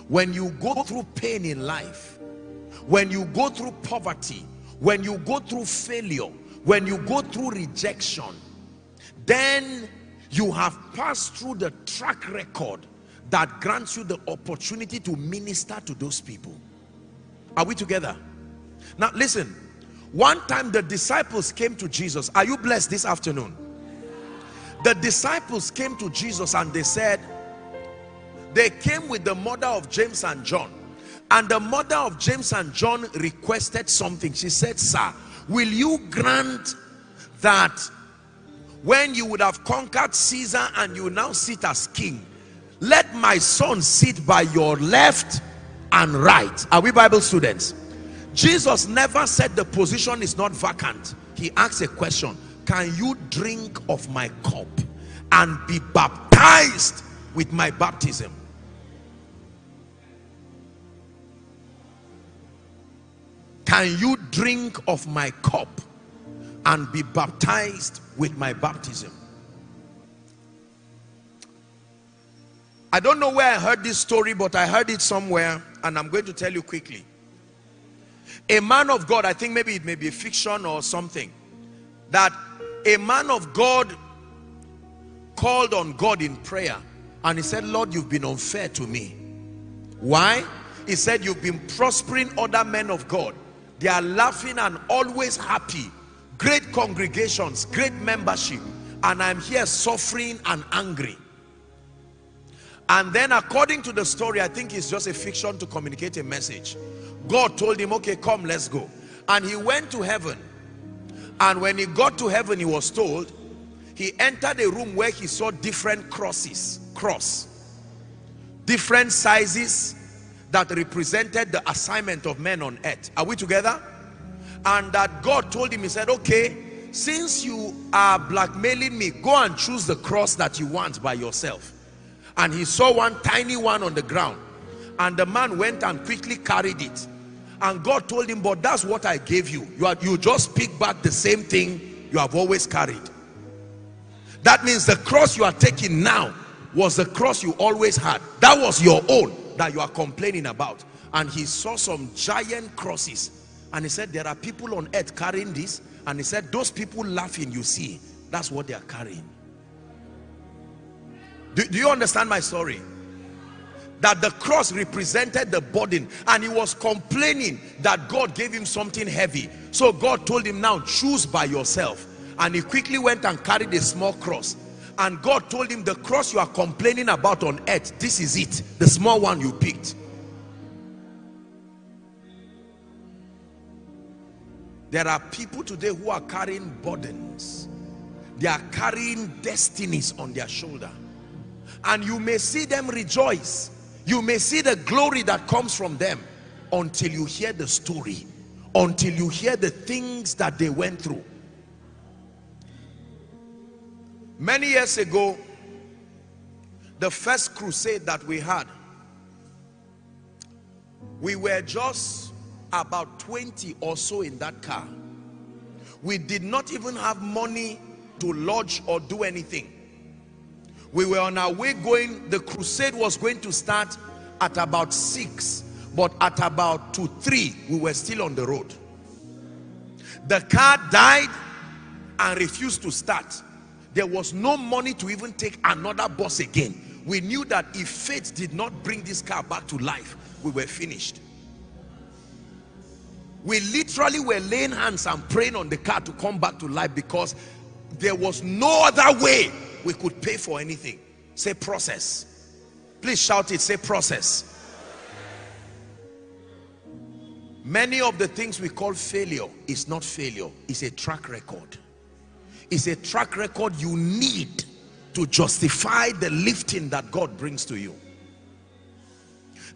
When you go through pain in life, when you go through poverty, when you go through failure, when you go through rejection, then you have passed through the track record that grants you the opportunity to minister to those people. Are we together? Now listen, one time the disciples came to Jesus. Are you blessed this afternoon? The disciples came to Jesus and they said, they came with the mother of James and John, and the mother of James and John requested something. She said, sir, will you grant that when you would have conquered Caesar and you now sit as king, let my son sit by your left and right? Are we Bible students? Jesus never said the position is not vacant. He asked a question: can you drink of my cup and be baptized with my baptism? Can you drink of my cup and be baptized with my baptism? I don't know where I heard this story, but I heard it somewhere, and I'm going to tell you quickly. A man of God, I think maybe it may be a fiction or something, that a man of God called on God in prayer, and he said, Lord, you've been unfair to me. Why? He said, you've been prospering other men of God. They are laughing and always happy, great congregations, great membership, and I'm here suffering and angry. And then according to the story, I think it's just a fiction to communicate a message, God told him, okay, come, let's go. And he went to heaven, and when he got to heaven, he was told, he entered a room where he saw different crosses, different sizes that represented the assignment of men on earth. Are we together? And that God told him, he said, okay, since you are blackmailing me, go and choose the cross that you want by yourself. And he saw one tiny one on the ground, and the man went and quickly carried it. And God told him, but that's what I gave you. You just pick back the same thing you have always carried. That means the cross you are taking now was the cross you always had. That was your own that you are complaining about. And he saw some giant crosses, and he said, there are people on earth carrying this. And he said, those people laughing, you see, that's what they are carrying. Do you understand my story? That the cross represented the burden, and he was complaining that God gave him something heavy. So God told him, now choose by yourself. And he quickly went and carried a small cross. And God told him, the cross you are complaining about on earth, this is it, the small one you picked. There are people today who are carrying burdens. They are carrying destinies on their shoulder. And you may see them rejoice. You may see the glory that comes from them, until you hear the story, until you hear the things that they went through. Many years ago, the first crusade that we had, we were just about 20 or so in that car. We did not even have money to lodge or do anything. We were on our way going. The crusade was going to start at about 6, but at about 2, 3 we were still on the road. The car died and refused to start. There was no money to even take another bus again. We knew that if faith did not bring this car back to life, we were finished. We literally were laying hands and praying on the car to come back to life, because there was no other way we could pay for anything. Say process. Please shout it. Say process. Many of the things we call failure is not failure. It's a track record. It's a track record you need to justify the lifting that God brings to you.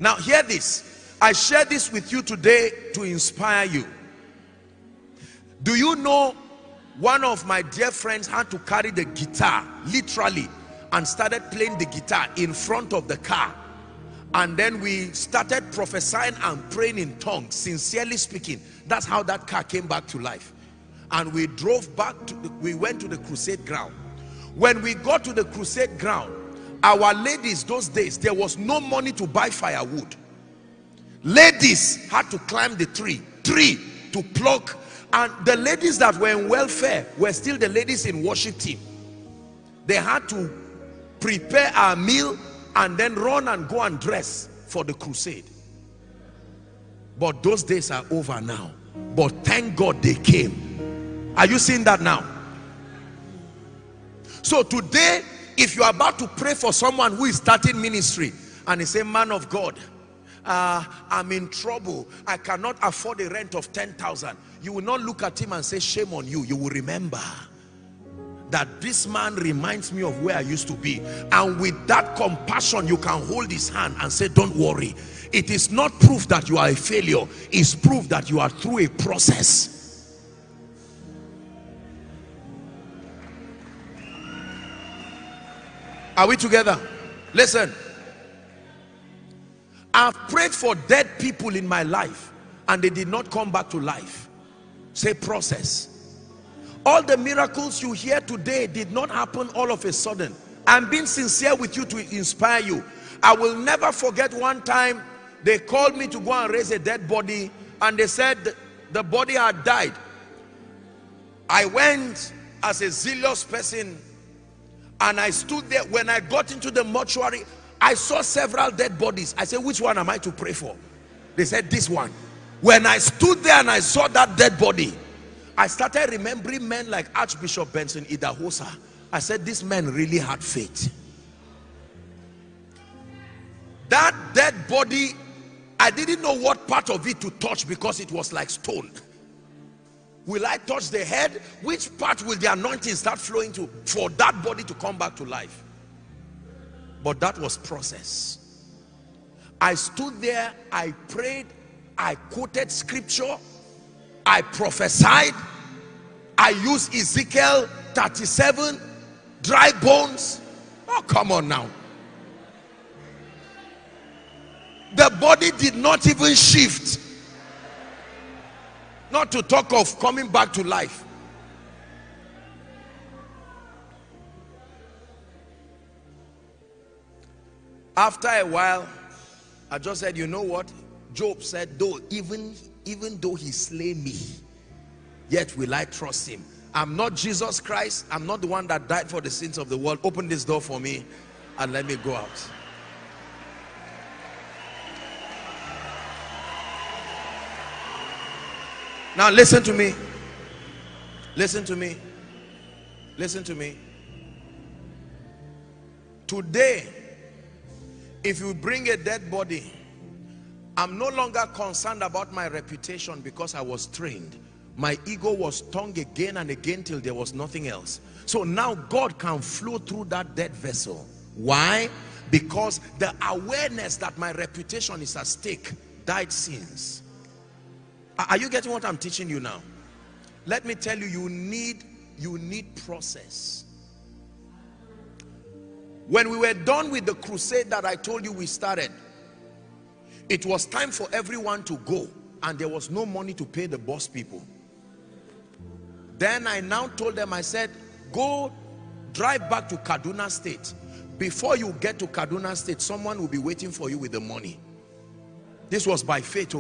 Now hear this. I share this with you today to inspire you. Do you know, one of my dear friends had to carry the guitar literally and started playing the guitar in front of the car, and then we started prophesying and praying in tongues, sincerely speaking. That's how that car came back to life. And we drove back to we went to the crusade ground. When we got to the crusade ground, Our ladies those days, there was no money to buy firewood. Ladies had to climb the tree to pluck, and the ladies that were in welfare were still the ladies in worship team. They had to prepare our meal and then run and go and dress for the crusade. But those days are over now. But thank God they came. Are you seeing that now? So today, if you are about to pray for someone who is starting ministry and he say, man of God, I'm in trouble, I cannot afford a rent of 10,000, you will not look at him and say, shame on you. You will remember that this man reminds me of where I used to be, and with that compassion you can hold his hand and say, don't worry. It is not proof that you are a failure, it's proof that you are through a process. Are we together? Listen, I've prayed for dead people in my life and they did not come back to life. Say process. All the miracles you hear today did not happen all of a sudden. I'm being sincere with you to inspire you. I will never forget one time they called me to go and raise a dead body, and they said the body had died. I went as a zealous person and I stood there. When I got into the mortuary, I saw several dead bodies. I said, which one am I to pray for? They said, this one. When I stood there and I saw that dead body, I started remembering men like Archbishop Benson Idahosa. I said, this man really had faith. That dead body, I didn't know what part of it to touch because it was like stone. Will I touch the head? Which part will the anointing start flowing to for that body to come back to life? But that was process. I stood there, I prayed, I quoted scripture, I prophesied, I used Ezekiel 37, dry bones. Oh, come on now. The body did not even shift. Not to talk of coming back to life. After a while, I just said, you know what? Job said, though even though he slay me, yet will I trust him. I'm not Jesus Christ. I'm not the one that died for the sins of the world. Open this door for me and let me go out. Now listen to me. Listen to me. Listen to me. Today, if you bring a dead body, I'm no longer concerned about my reputation because I was trained. My ego was stung again and again till there was nothing else. So now God can flow through that dead vessel. Why? Because the awareness that my reputation is at stake died since. Are you getting what I'm teaching you now? Let me tell you, you need process. When we were done with the crusade that I told you we started, it was time for everyone to go, and there was no money to pay the boss people. Then I now told them, I said, go drive back to Kaduna State. Before you get to Kaduna State, someone will be waiting for you with the money. This was by faith.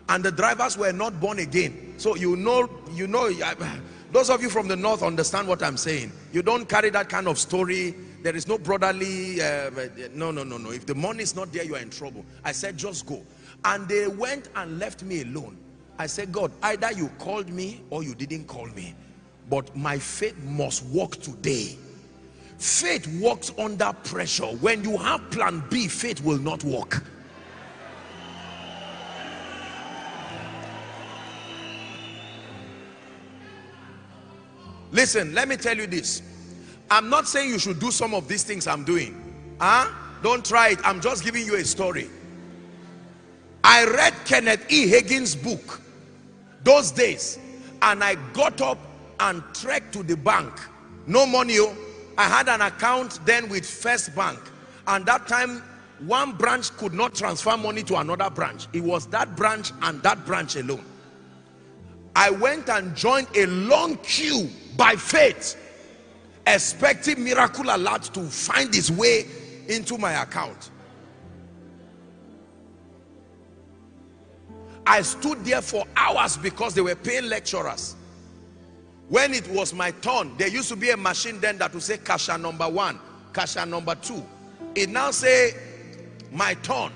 And the drivers were not born again. So you know, those of you from the north understand what I'm saying. You don't carry that kind of story. There is no brotherly, no. If the money is not there, you are in trouble. I said, just go. And they went and left me alone. I said, God, either you called me or you didn't call me. But my faith must work today. Faith works under pressure. When you have plan B, faith will not work. Listen, let me tell you this. I'm not saying you should do some of these things I'm doing. Don't try it. I'm just giving you a story. I read Kenneth E. Hagin's book those days, and I got up and trekked to the bank. No money. I had an account then with First Bank, and that time one branch could not transfer money to another branch. It was that branch and that branch alone. I went and joined a long queue by faith, expecting miracle alert to find its way into my account. I stood there for hours because they were paying lecturers. When it was my turn, there used to be a machine then that would say cashier number 1, cashier number 2. It now say my turn.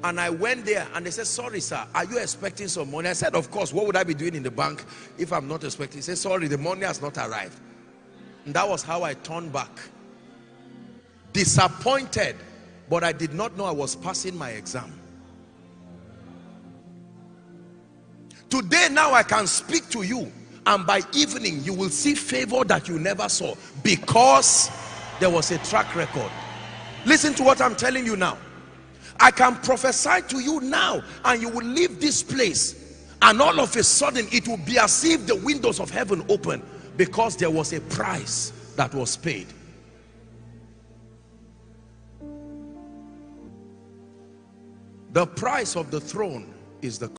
And I went there and they said, sorry sir, are you expecting some money? I said, of course. What would I be doing in the bank if I'm not expecting? He said, sorry, the money has not arrived. And that was how I turned back. Disappointed, but I did not know I was passing my exam. Today now I can speak to you, and by evening you will see favor that you never saw, because there was a track record. Listen to what I'm telling you now. I can prophesy to you now and you will leave this place, and all of a sudden it will be as if the windows of heaven open, because there was a price that was paid. The price of the throne is the